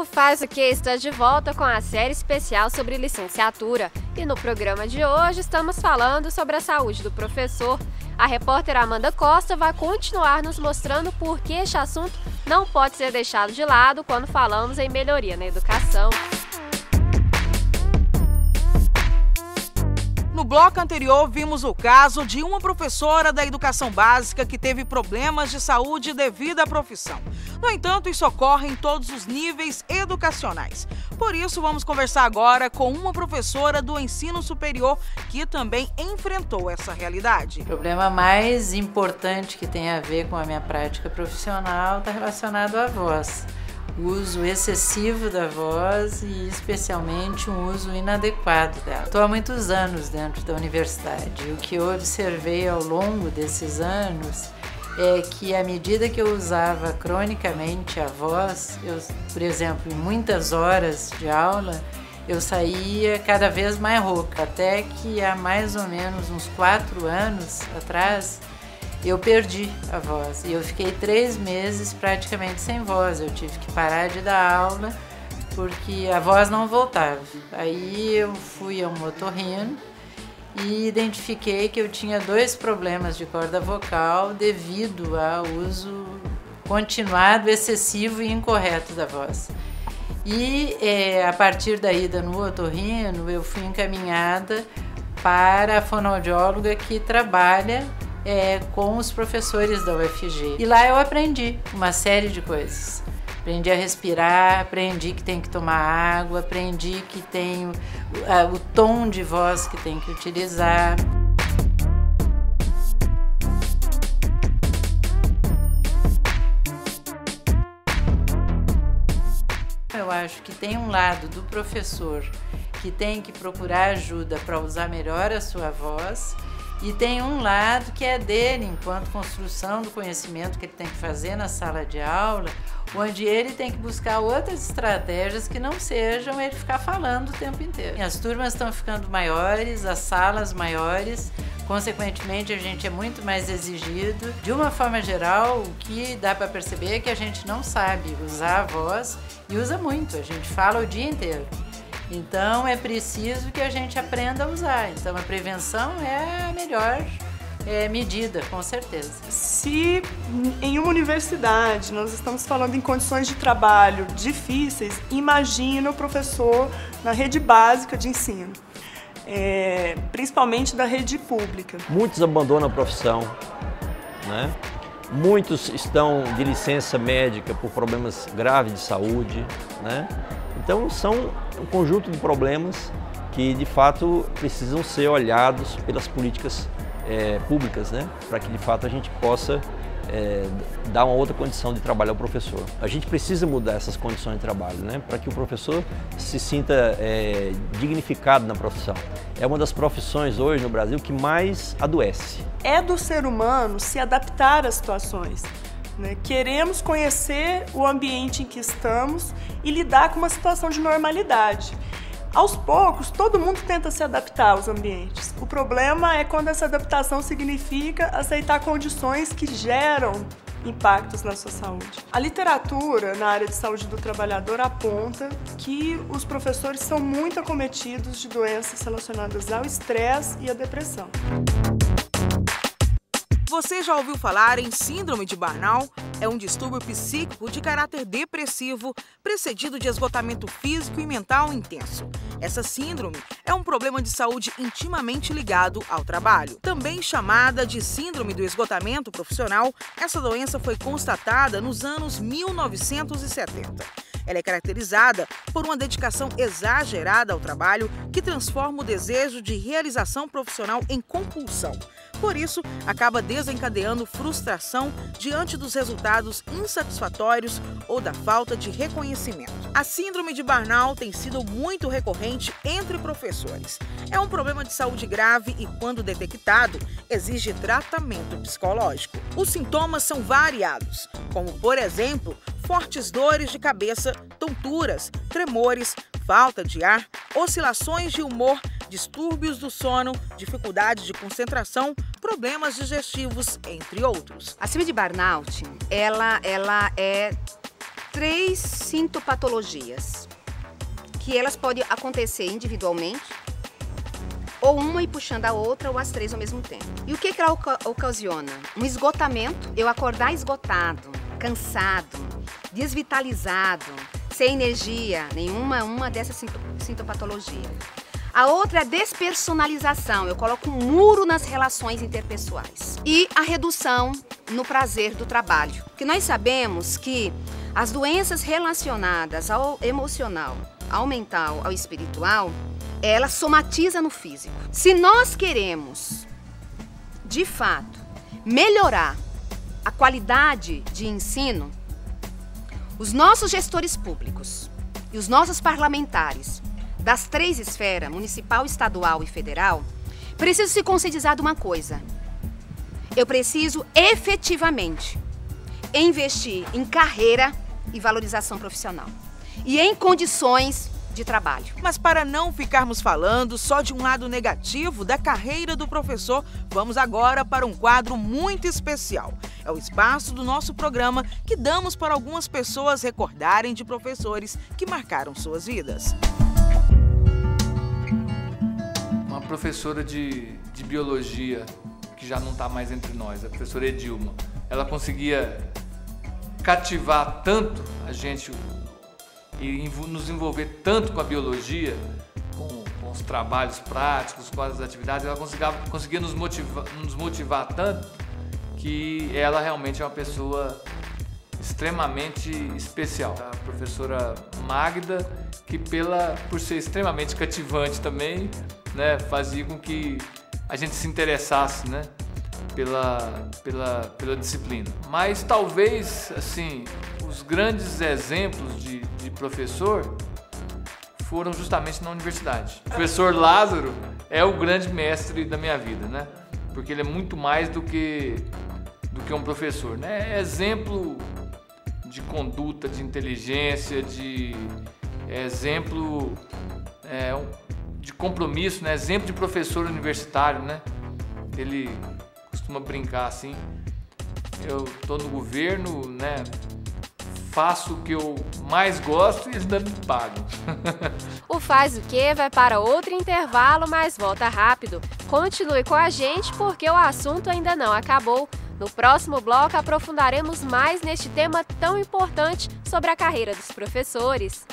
O Faz o Que está de volta com a série especial sobre licenciatura. E no programa de hoje estamos falando sobre a saúde do professor. A repórter Amanda Costa vai continuar nos mostrando por que este assunto não pode ser deixado de lado quando falamos em melhoria na educação. No bloco anterior, vimos o caso de uma professora da educação básica que teve problemas de saúde devido à profissão. No entanto, isso ocorre em todos os níveis educacionais. Por isso, vamos conversar agora com uma professora do ensino superior que também enfrentou essa realidade. O problema mais importante que tem a ver com a minha prática profissional está relacionado à voz. O uso excessivo da voz e especialmente um uso inadequado dela. Estou há muitos anos dentro da universidade e o que eu observei ao longo desses anos é que à medida que eu usava cronicamente a voz, por exemplo, em muitas horas de aula, eu saía cada vez mais rouca, até que há mais ou menos uns 4 anos atrás, eu perdi a voz e eu fiquei 3 meses praticamente sem voz. Eu tive que parar de dar aula porque a voz não voltava. Aí eu fui a um otorrino e identifiquei que eu tinha 2 problemas de corda vocal devido ao uso continuado, excessivo e incorreto da voz. E a partir da ida no otorrino, eu fui encaminhada para a fonoaudióloga que trabalha com os professores da UFG. E lá eu aprendi uma série de coisas. Aprendi a respirar, aprendi que tem que tomar água, aprendi que tem o tom de voz que tem que utilizar. Eu acho que tem um lado do professor que tem que procurar ajuda para usar melhor a sua voz, e tem um lado que é dele, enquanto construção do conhecimento que ele tem que fazer na sala de aula, onde ele tem que buscar outras estratégias que não sejam ele ficar falando o tempo inteiro. As turmas estão ficando maiores, as salas maiores, consequentemente a gente é muito mais exigido. De uma forma geral, o que dá para perceber é que a gente não sabe usar a voz e usa muito, a gente fala o dia inteiro. Então é preciso que a gente aprenda a usar. Então a prevenção é a melhor medida, com certeza. Se em uma universidade nós estamos falando em condições de trabalho difíceis, imagina o professor na rede básica de ensino, principalmente da rede pública. Muitos abandonam a profissão, né? Muitos estão de licença médica por problemas graves de saúde, né? Então são um conjunto de problemas que de fato precisam ser olhados pelas políticas públicas, né? Para que de fato a gente possa dar uma outra condição de trabalho ao professor. A gente precisa mudar essas condições de trabalho, né? Para que o professor se sinta dignificado na profissão. É uma das profissões hoje no Brasil que mais adoece. É do ser humano se adaptar às situações. Queremos conhecer o ambiente em que estamos e lidar com uma situação de normalidade. Aos poucos, todo mundo tenta se adaptar aos ambientes. O problema é quando essa adaptação significa aceitar condições que geram impactos na sua saúde. A literatura na área de saúde do trabalhador aponta que os professores são muito acometidos de doenças relacionadas ao estresse e à depressão. Você já ouviu falar em síndrome de Burnout? É um distúrbio psíquico de caráter depressivo, precedido de esgotamento físico e mental intenso. Essa síndrome é um problema de saúde intimamente ligado ao trabalho. Também chamada de síndrome do esgotamento profissional, essa doença foi constatada nos anos 1970. Ela é caracterizada por uma dedicação exagerada ao trabalho que transforma o desejo de realização profissional em compulsão. Por isso, acaba desencadeando frustração diante dos resultados insatisfatórios ou da falta de reconhecimento. A síndrome de Burnout tem sido muito recorrente entre professores. É um problema de saúde grave e, quando detectado, exige tratamento psicológico. Os sintomas são variados, como, por exemplo, fortes dores de cabeça, tonturas, tremores, falta de ar, oscilações de humor, distúrbios do sono, dificuldade de concentração, problemas digestivos, entre outros. A síndrome de Burnout, ela é 3 sintopatologias, que elas podem acontecer individualmente, ou uma ir puxando a outra, ou as 3 ao mesmo tempo. E o que ela ocasiona? Um esgotamento, eu acordar esgotado, cansado, desvitalizado, sem energia nenhuma, uma dessas sintopatologias. A outra é a despersonalização, eu coloco um muro nas relações interpessoais. E a redução no prazer do trabalho. Porque nós sabemos que as doenças relacionadas ao emocional, ao mental, ao espiritual, ela somatiza no físico. Se nós queremos, de fato, melhorar a qualidade de ensino, os nossos gestores públicos e os nossos parlamentares das 3 esferas, municipal, estadual e federal, precisam se conscientizar de uma coisa. Eu preciso efetivamente investir em carreira e valorização profissional e em condições de trabalho. Mas para não ficarmos falando só de um lado negativo da carreira do professor, vamos agora para um quadro muito especial. É o espaço do nosso programa que damos para algumas pessoas recordarem de professores que marcaram suas vidas. Uma professora de biologia, que já não está mais entre nós, a professora Edilma, ela conseguia cativar tanto a gente e nos envolver tanto com a biologia, com os trabalhos práticos, com as atividades, ela conseguia nos motivar tanto que ela realmente é uma pessoa extremamente especial. A professora Magda, que por ser extremamente cativante também, né, fazia com que a gente se interessasse, né, pela disciplina. Mas talvez, assim, os grandes exemplos de professor foram justamente na universidade. O professor Lázaro é o grande mestre da minha vida, né? Porque ele é muito mais do que um professor, né? É exemplo de conduta, de inteligência, de exemplo de compromisso, né? Exemplo de professor universitário, né? Ele costuma brincar assim: eu estou no governo, né? Faço o que eu mais gosto e eles ainda me pagam. O Faz o Quê vai para outro intervalo, mas volta rápido. Continue com a gente porque o assunto ainda não acabou. No próximo bloco aprofundaremos mais neste tema tão importante sobre a carreira dos professores.